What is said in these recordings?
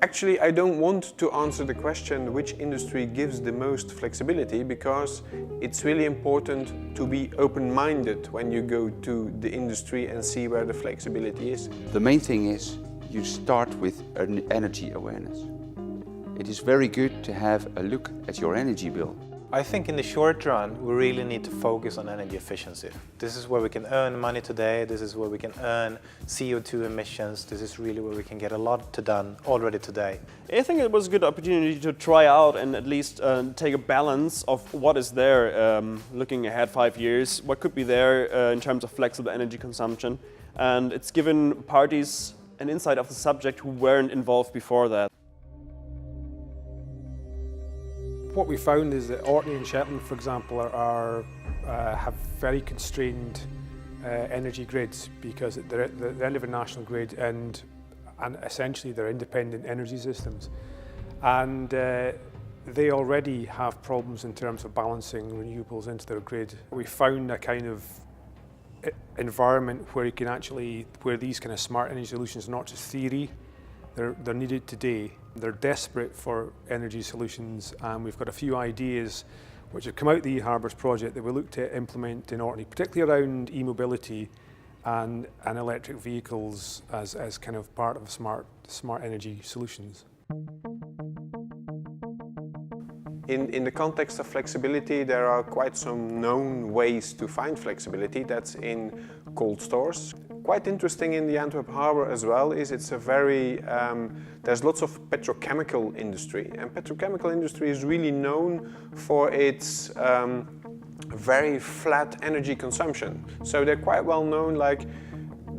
Actually, I don't want to answer the question which industry gives the most flexibility, because it's really important to be open-minded when you go to the industry and see where the flexibility is. The main thing is you start with an energy awareness. It is very good to have a look at your energy bill. I think in the short run we really need to focus on energy efficiency. This is where we can earn money today, this is where we can earn CO2 emissions, this is really where we can get a lot done already today. I think it was a good opportunity to try out and at least take a balance of what is there, looking ahead 5 years, what could be there in terms of flexible energy consumption. And it's given parties an insight of the subject who weren't involved before that. What we found is that Orkney and Shetland, for example, have very constrained energy grids, because they're at the end of a national grid and essentially they're independent energy systems. And they already have problems in terms of balancing renewables into their grid. We found a kind of environment where you can actually, where these kind of smart energy solutions are not just theory, they're needed today. They're desperate for energy solutions, and we've got a few ideas which have come out of the E-harbours project that we look to implement in Orkney, particularly around e-mobility and electric vehicles as kind of part of smart energy solutions. In the context of flexibility, there are quite some known ways to find flexibility. That's in cold stores. Quite interesting in the Antwerp harbour as well is it's a very, there's lots of petrochemical industry, and petrochemical industry is really known for its very flat energy consumption. So they're quite well known, like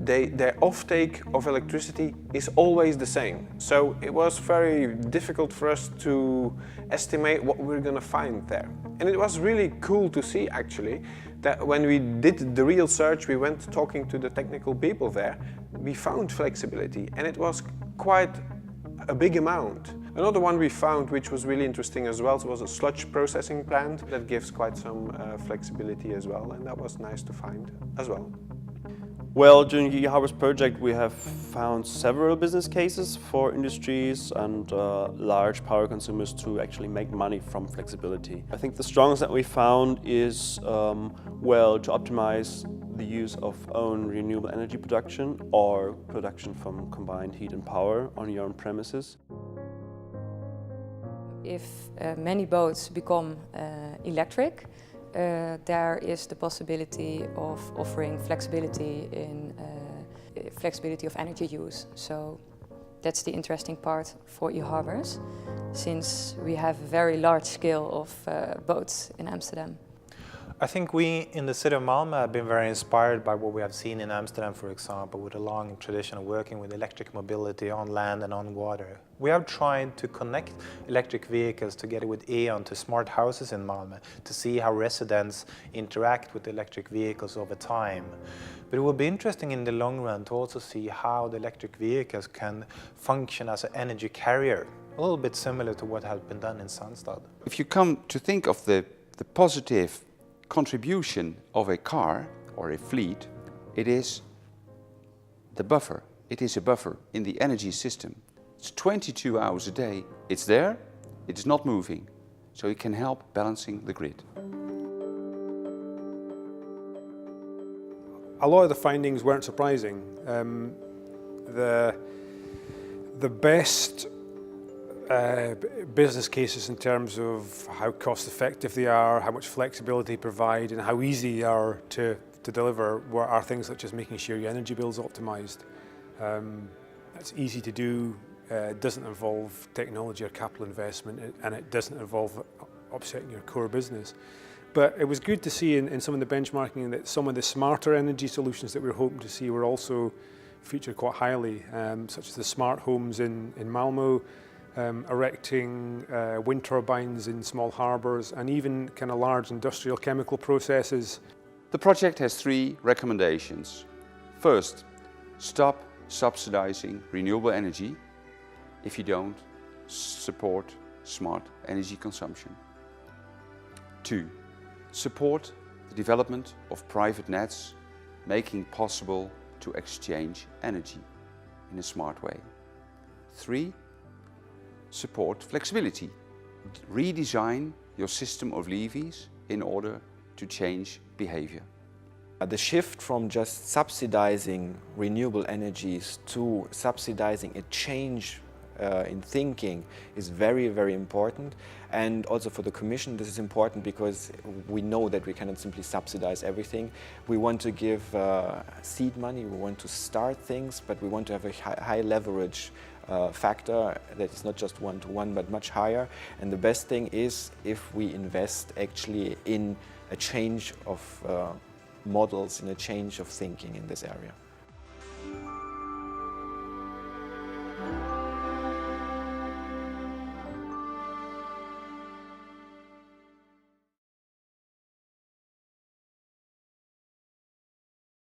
their offtake of electricity is always the same. So it was very difficult for us to estimate what we're going to find there. And it was really cool to see actually that when we did the real search, we went talking to the technical people there, we found flexibility, and it was quite a big amount. Another one we found, which was really interesting as well, was a sludge processing plant that gives quite some flexibility as well, and that was nice to find as well. Well, during the E-harbours project we have found several business cases for industries and large power consumers to actually make money from flexibility. I think the strongest that we found is well, to optimize the use of own renewable energy production or production from combined heat and power on your own premises. If many boats become electric, there is the possibility of offering flexibility in flexibility of energy use. So that's the interesting part for E-harbours, since we have a very large scale of boats in Amsterdam. I think we in the city of Malmö have been very inspired by what we have seen in Amsterdam, for example, with a long tradition of working with electric mobility on land and on water. We have tried to connect electric vehicles together with E.ON to smart houses in Malmö to see how residents interact with electric vehicles over time. But it will be interesting in the long run to also see how the electric vehicles can function as an energy carrier, a little bit similar to what has been done in Zaanstad. If you come to think of the positive contribution of a car or a fleet, it is the buffer. It is a buffer in the energy system. It's 22 hours a day. It's there, it's not moving. So it can help balancing the grid. A lot of the findings weren't surprising. The best business cases in terms of how cost effective they are, how much flexibility they provide, and how easy they are to deliver are things such as making sure your energy bill is optimised. It's easy to do, it doesn't involve technology or capital investment, and it doesn't involve upsetting your core business. But it was good to see in some of the benchmarking that some of the smarter energy solutions that we were hoping to see were also featured quite highly, such as the smart homes in Malmö, erecting wind turbines in small harbours, and even kind of large industrial chemical processes. The project has 3 recommendations. First, stop subsidizing renewable energy if you don't support smart energy consumption. 2, support the development of private nets, making it possible to exchange energy in a smart way. 3, support flexibility. Redesign your system of levies in order to change behavior. The shift from just subsidizing renewable energies to subsidizing a change in thinking is very, very important. And also for the Commission, this is important because we know that we cannot simply subsidize everything. We want to give seed money, we want to start things, but we want to have a high leverage factor that is not just one-to-one, but much higher. And the best thing is if we invest actually in a change of models, in a change of thinking in this area.